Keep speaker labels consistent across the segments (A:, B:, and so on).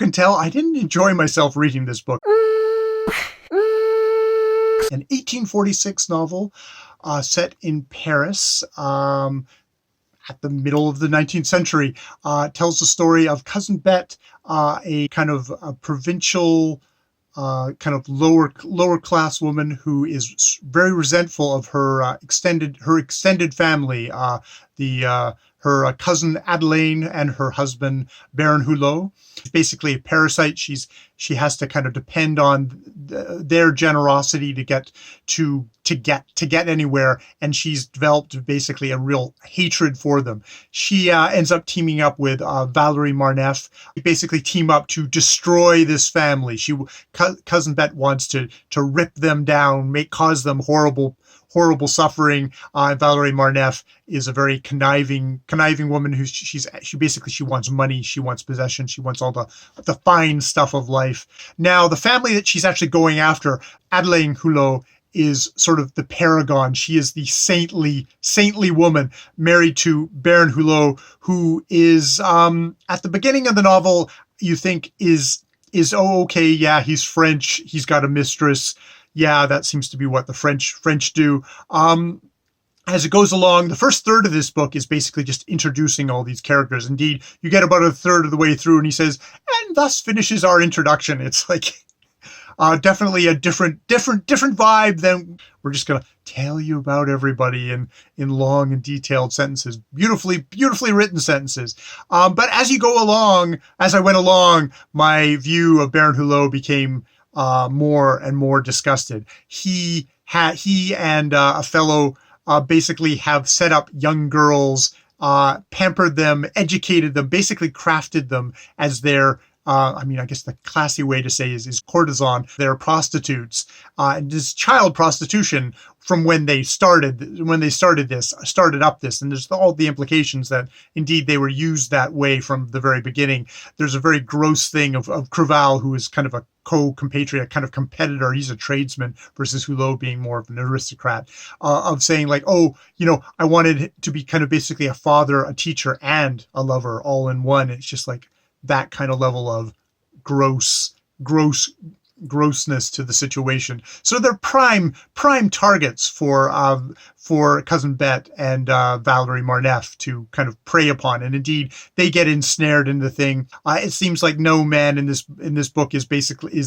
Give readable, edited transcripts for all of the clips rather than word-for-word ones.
A: can tell, I didn't enjoy myself reading this book. An 1846 novel set in Paris at the middle of the 19th century, tells the story of Cousin Bette, a kind of a provincial, kind of lower class woman who is very resentful of her extended family, her cousin Adelaine and her husband Baron Hulot. Basically a parasite. She has to kind of depend on their generosity to get anywhere, and she's developed basically a real hatred for them. She ends up teaming up with Valerie Marneffe. They basically team up to destroy this family. Cousin Bette wants to rip them down, cause them horrible suffering. Valerie Marneffe is a very conniving woman who she wants money, she wants possession, she wants all the fine stuff of life. Now, the family that she's actually going after, Adelaine Hulot, is sort of the paragon. She is the saintly woman married to Baron Hulot, who is at the beginning of the novel you think is okay, yeah, he's French, he's got a mistress. Yeah, that seems to be what the French do. As it goes along, the first third of this book is basically just introducing all these characters. Indeed, you get about a third of the way through and he says, and thus finishes our introduction. It's like definitely a different vibe than we're just going to tell you about everybody in long and detailed sentences, beautifully written sentences. But as I went along, my view of Baron Hulot became more and more disgusted. He and a fellow basically have set up young girls, pampered them, educated them, basically crafted them as their I guess the classy way to say is courtesan. They're prostitutes, and this child prostitution from when they started up this, and there's all the implications that indeed they were used that way from the very beginning. There's a very gross thing of Creval, who is kind of a co-compatriot, kind of competitor. He's a tradesman versus Hulot being more of an aristocrat, of saying like, oh, I wanted to be kind of basically a father, a teacher, and a lover all in one. It's just like that kind of level of grossness to the situation. So they're prime targets for Cousin Bette and Valerie Marneffe to kind of prey upon, and indeed they get ensnared in the thing. It seems like no man in this book is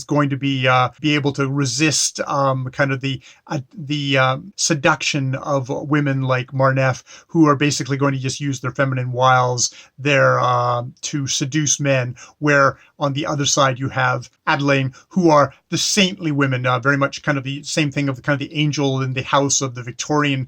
A: going to be able to resist kind of the seduction of women like Marneffe, who are basically going to just use their feminine wiles there to seduce men. Where on the other side you have Adelaine, who are the saintly women, very much kind of the same thing of the kind of the angel in the house of the Victorian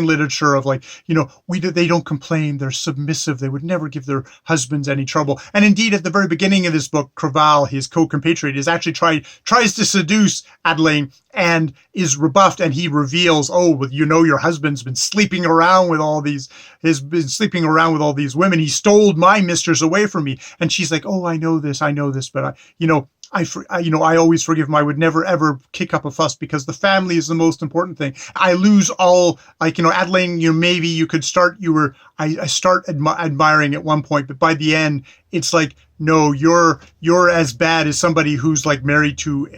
A: literature of like, they don't complain, they're submissive, they would never give their husbands any trouble. And indeed, at the very beginning of this book, Creval, his co-compatriot, is actually tries to seduce Adelaine and is rebuffed, and he reveals, your husband's been sleeping around with all these women. He stole my mistress away from me. And she's like, oh, I know this, but I always forgive him. I would never ever kick up a fuss because the family is the most important thing. I lose all, Adelaine, maybe you could start, I start admiring at one point, but by the end, it's like, no, you're as bad as somebody who's like married to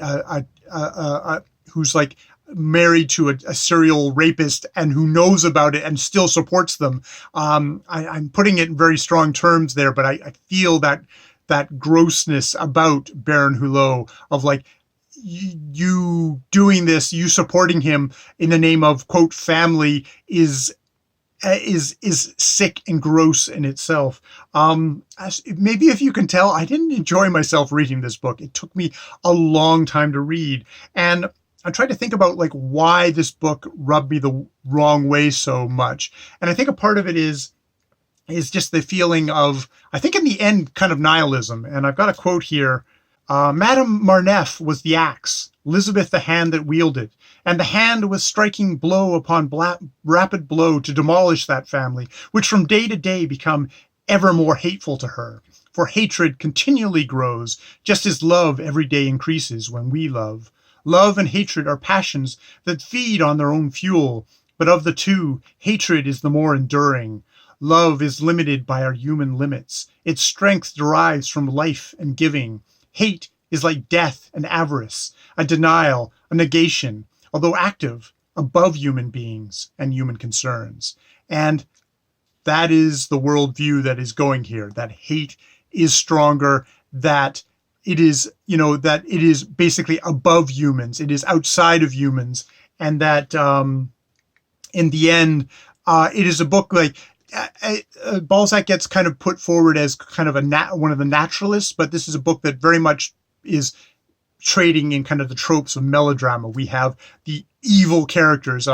A: a serial rapist and who knows about it and still supports them. I'm putting it in very strong terms there, but I feel that grossness about Baron Hulot of like, you doing this, you supporting him in the name of quote family is sick and gross in itself. Maybe if you can tell, I didn't enjoy myself reading this book. It took me a long time to read, and I tried to think about like why this book rubbed me the wrong way so much. And I think a part of it is just the feeling of, I think in the end, kind of nihilism. And I've got a quote here. Madame Marneffe was the axe, Elizabeth the hand that wielded, and the hand was striking blow upon rapid blow to demolish that family, which from day to day become ever more hateful to her. For hatred continually grows, just as love every day increases when we love. Love and hatred are passions that feed on their own fuel, but of the two, hatred is the more enduring. Love is limited by our human limits. Its strength derives from life and giving. Hate is like death and avarice, a denial, a negation, although active, above human beings and human concerns. And that is the worldview that is going here, that hate is stronger, that it is, that it is basically above humans, it is outside of humans, and that in the end, it is a book like Balzac gets kind of put forward as kind of one of the naturalists, but this is a book that very much is trading in kind of the tropes of melodrama. We have the evil characters.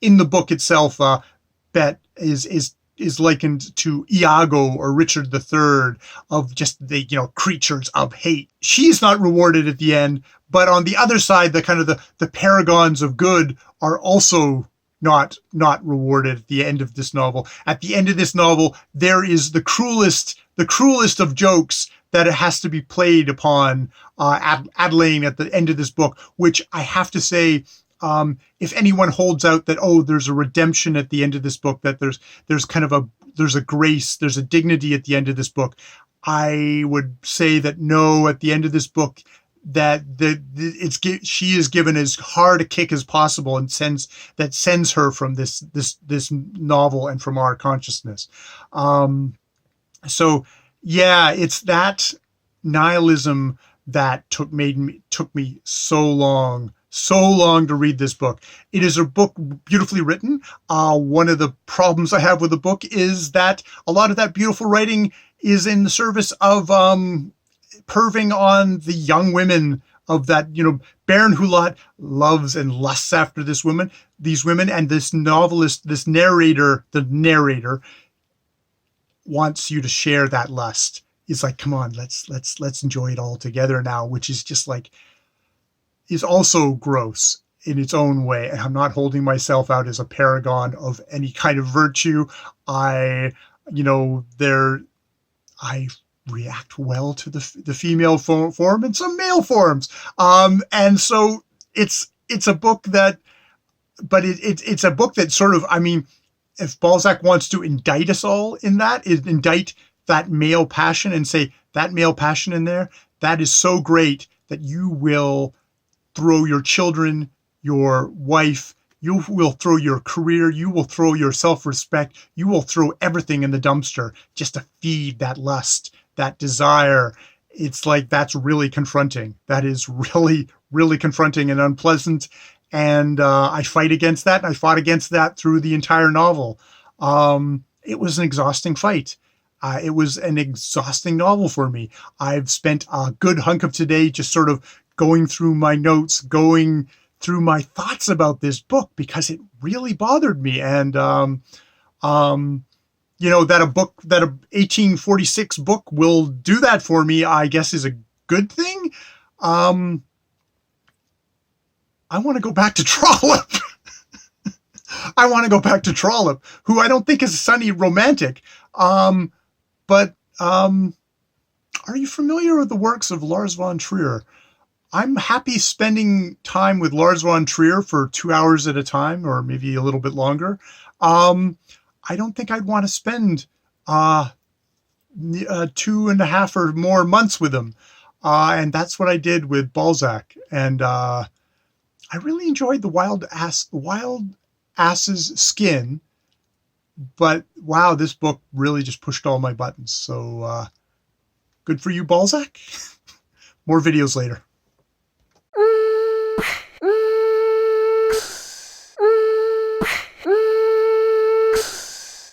A: In the book itself, Bette is likened to Iago or Richard III, of just the creatures of hate. She's not rewarded at the end, but on the other side, the kind of the paragons of good are also not rewarded at the end of this novel. At the end of this novel, there is the cruelest of jokes that it has to be played upon Adelaine at the end of this book, which I have to say, if anyone holds out that, there's a redemption at the end of this book, that there's kind of there's a grace, there's a dignity at the end of this book, I would say that no, at the end of this book, that she is given as hard a kick as possible, and sends her from this novel and from our consciousness. So yeah, it's that nihilism that took me so long to read this book. It is a book beautifully written. One of the problems I have with the book is that a lot of that beautiful writing is in the service of perving on the young women of that, Baron Hulot loves and lusts after these women, and this novelist, the narrator wants you to share that lust. He's like, come on, let's enjoy it all together now, which is just like, is also gross in its own way. And I'm not holding myself out as a paragon of any kind of virtue. I react well to the female form and some male forms. And so it's a book that, but it's a book that sort of, if Balzac wants to indict us all in that, indict that male passion and say that male passion in there, that is so great that you will throw your children, your wife, you will throw your career, you will throw your self-respect, you will throw everything in the dumpster just to feed that lust, that desire. It's like, that's really confronting. That is really, really confronting and unpleasant. And I fight against that. And I fought against that through the entire novel. It was an exhausting fight. It was an exhausting novel for me. I've spent a good hunk of today just sort of going through my notes, going through my thoughts about this book, because it really bothered me. And, that a 1846 book will do that for me, I guess, is a good thing. I want to go back to Trollope. Who I don't think is a sunny romantic. But are you familiar with the works of Lars von Trier? I'm happy spending time with Lars von Trier for 2 hours at a time, or maybe a little bit longer. I don't think I'd want to spend 2.5 or more months with him. And that's what I did with Balzac. And I really enjoyed The Wild Ass's Skin. But wow, this book really just pushed all my buttons. So good for you, Balzac. More videos later.